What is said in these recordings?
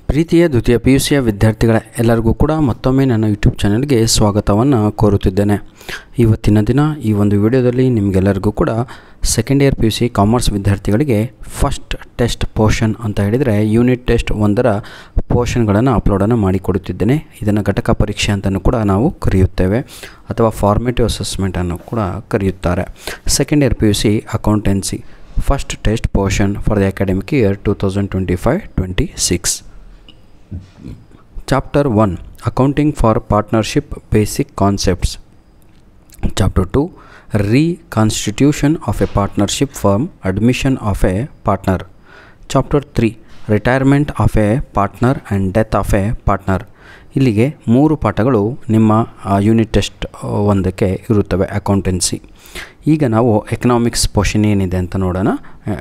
ಪ್ರೀತಿಯ ದ್ವಿತೀಯ PUCಯ ವಿದ್ಯಾರ್ಥಿಗಳ ಎಲ್ಲರಿಗೂ ಕೂಡ ಮತ್ತೊಮ್ಮೆ ನನ್ನ ಯೂಟ್ಯೂಬ್ ಚಾನಲ್ಗೆ ಸ್ವಾಗತವನ್ನು ಕೋರುತ್ತಿದ್ದೇನೆ. ಇವತ್ತಿನ ದಿನ ಈ ಒಂದು ವಿಡಿಯೋದಲ್ಲಿ ನಿಮಗೆಲ್ಲರಿಗೂ ಕೂಡ ಸೆಕೆಂಡ್ ಇಯರ್ PUC ಕಾಮರ್ಸ್ ವಿದ್ಯಾರ್ಥಿಗಳಿಗೆ ಫಸ್ಟ್ ಟೆಸ್ಟ್ ಪೋರ್ಷನ್ ಅಂತ ಹೇಳಿದರೆ ಯೂನಿಟ್ ಟೆಸ್ಟ್ 1ರ ಪೋರ್ಷನ್ಗಳನ್ನು ಅಪ್ಲೋಡನ್ನು ಮಾಡಿಕೊಡುತ್ತಿದ್ದೇನೆ. ಇದನ್ನು ಘಟಕ ಪರೀಕ್ಷೆ ಅಂತಲೂ ಕೂಡ ನಾವು ಕರೆಯುತ್ತೇವೆ ಅಥವಾ ಫಾರ್ಮೇಟಿವ್ ಅಸೆಸ್ಮೆಂಟನ್ನು ಕೂಡ ಕರೆಯುತ್ತಾರೆ. Second year PUC accountancy first test portion for the academic year 2025-26. Chapter 1 Accounting for Partnership Basic Concepts. Chapter 2 Reconstitution of a Partnership Firm, Admission of a Partner. Chapter 3 Retirement of a Partner and Death of a Partner. ಇಲ್ಲಿಗೆ 3 ಪಾಠಗಳು ನಿಮ್ಮ unit test 1ಕ್ಕೆ ಇರುತ್ತವೆ accountancy. ಈಗ ನಾವು economics portion ಏನಿದೆ ಅಂತ ನೋಡೋಣ.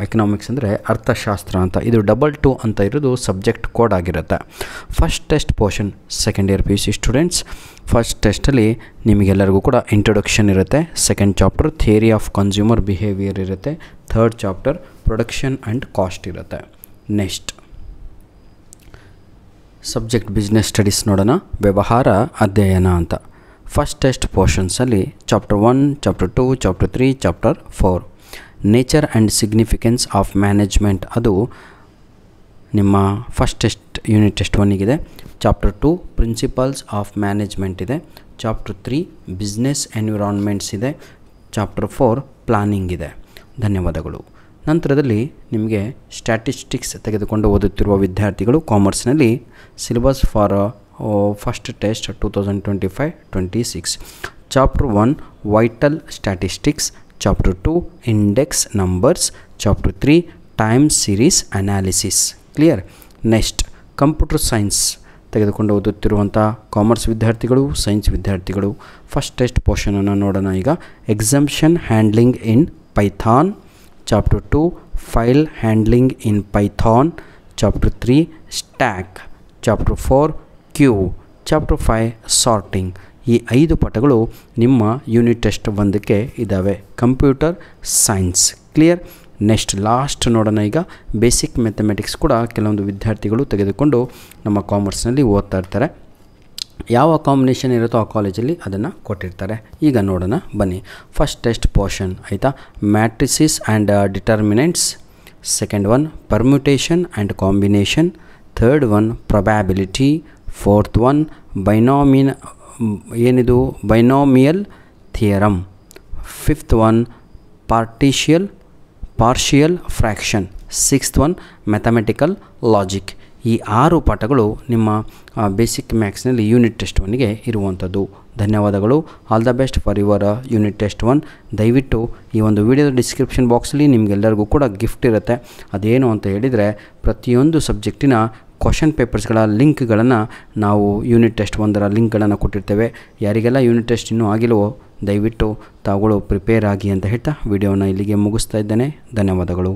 ಎಕನಾಮಿಕ್ಸ್ ಅಂದರೆ ಅರ್ಥಶಾಸ್ತ್ರ ಅಂತ, ಇದು 2 ಅಂತ ಇರೋದು ಸಬ್ಜೆಕ್ಟ್ ಕೋಡ್ ಆಗಿರುತ್ತೆ. First test portion second year PUC students. First ಟೆಸ್ಟಲ್ಲಿ ನಿಮಗೆಲ್ಲರಿಗೂ ಕೂಡ ಇಂಟ್ರೊಡಕ್ಷನ್ ಇರುತ್ತೆ. Second chapter theory of consumer behaviour ಇರುತ್ತೆ. Third chapter production and cost ಇರುತ್ತೆ. ನೆಕ್ಸ್ಟ್ ಸಬ್ಜೆಕ್ಟ್ ಬಿಸ್ನೆಸ್ ಸ್ಟಡೀಸ್ ನೋಡೋಣ. ವ್ಯವಹಾರ ಅಧ್ಯಯನ ಅಂತ. ಫಸ್ಟ್ ಟೆಸ್ಟ್ ಪೋರ್ಷನ್ಸಲ್ಲಿ chapter 1, chapter 2, chapter 3, chapter 4 nature and significance of management, ಅದು ನಿಮ್ಮ ಫಸ್ಟ್ ಟೆಸ್ಟ್ ಯೂನಿಟ್ ಟೆಸ್ಟ್ 1ಗಿದೆ. ಚಾಪ್ಟರ್ 2 ಪ್ರಿನ್ಸಿಪಲ್ಸ್ ಆಫ್ ಮ್ಯಾನೇಜ್ಮೆಂಟ್ ಇದೆ. ಚಾಪ್ಟರ್ 3 ಬಿಸ್ನೆಸ್ ಎನ್ವಿರಾನ್ಮೆಂಟ್ಸ್ ಇದೆ. ಚಾಪ್ಟರ್ 4 ಪ್ಲಾನಿಂಗ್ ಇದೆ. ಧನ್ಯವಾದಗಳು. ನಂತರದಲ್ಲಿ ನಿಮಗೆ ಸ್ಟ್ಯಾಟಿಸ್ಟಿಕ್ಸ್ ತೆಗೆದುಕೊಂಡು ಓದುತ್ತಿರುವ ವಿದ್ಯಾರ್ಥಿಗಳು ಕಾಮರ್ಸ್ನಲ್ಲಿ syllabus for first test 2025-26. Chapter 1 vital statistics, chapter 2 index numbers, chapter 3 time series analysis. Clear. Next computer science ತೆಗೆದುಕೊಂಡು ಓದುತ್ತಿರುವಂಥ ಕಾಮರ್ಸ್ ವಿದ್ಯಾರ್ಥಿಗಳು, ಸೈನ್ಸ್ ವಿದ್ಯಾರ್ಥಿಗಳು ಫಸ್ಟ್ ಟೆಸ್ಟ್ ಪೋರ್ಷನನ್ನು ನೋಡೋಣ. ಈಗ exception handling in Python, chapter 2 file handling in Python, chapter 3 stack, chapter 4 queue, chapter 5 sorting. ಈ 5 ಪಾಠಗಳು ನಿಮ್ಮ ಯೂನಿಟ್ ಟೆಸ್ಟ್ 1ಕ್ಕೆ ಇದ್ದಾವೆ computer science. Clear. Next last ನೋಡೋಣ. ಈಗ ಬೇಸಿಕ್ ಮ್ಯಾಥಮೆಟಿಕ್ಸ್ ಕೂಡ ಕೆಲವೊಂದು ವಿದ್ಯಾರ್ಥಿಗಳು ತೆಗೆದುಕೊಂಡು ನಮ್ಮ ಕಾಮರ್ಸ್ನಲ್ಲಿ ಓದ್ತಾ ಇರ್ತಾರೆ. ಯಾವ ಕಾಂಬಿನೇಷನ್ ಇರುತ್ತೋ ಆ ಕಾಲೇಜಲ್ಲಿ ಅದನ್ನು ಕೊಟ್ಟಿರ್ತಾರೆ. ಈಗ ನೋಡೋಣ ಬನ್ನಿ. ಫಸ್ಟ್ ಟೆಸ್ಟ್ ಪೋರ್ಷನ್ ಆಯಿತಾ. Matrices and determinants. Second one permutation and combination. Third one probability. Fourth one binomial theorem. Fifth one partial fraction. Sixth one mathematical logic. ಈ 6 ಪಾಠಗಳು ನಿಮ್ಮ ಬೇಸಿಕ್ ಮ್ಯಾಥ್ಸ್ನಲ್ಲಿ ಯೂನಿಟ್ ಟೆಸ್ಟ್ 1ಗೆ ಇರುವಂಥದ್ದು. ಧನ್ಯವಾದಗಳು. All the best for your unit test 1. ದಯವಿಟ್ಟು ಈ ಒಂದು ವಿಡಿಯೋದ ಡಿಸ್ಕ್ರಿಪ್ಷನ್ ಬಾಕ್ಸಲ್ಲಿ ನಿಮಗೆಲ್ಲರಿಗೂ ಕೂಡ ಗಿಫ್ಟ್ ಇರುತ್ತೆ. ಅದೇನು ಅಂತ ಹೇಳಿದರೆ ಪ್ರತಿಯೊಂದು ಸಬ್ಜೆಕ್ಟಿನ ಕ್ವಶನ್ ಪೇಪರ್ಸ್ಗಳ ಲಿಂಕ್ಗಳನ್ನು ನಾವು ಯೂನಿಟ್ ಟೆಸ್ಟ್ 1ರ ಲಿಂಕ್ಗಳನ್ನು ಕೊಟ್ಟಿರ್ತೇವೆ. ಯಾರಿಗೆಲ್ಲ ಯೂನಿಟ್ ಟೆಸ್ಟ್ ಇನ್ನೂ ಆಗಿಲ್ವೋ ದಯವಿಟ್ಟು ತಾವುಗಳು ಪ್ರಿಪೇರ್ ಆಗಿ ಅಂತ ಹೇಳ್ತಾ ವಿಡಿಯೋನ ಇಲ್ಲಿಗೆ ಮುಗಿಸ್ತಾ ಇದ್ದೇನೆ. ಧನ್ಯವಾದಗಳು.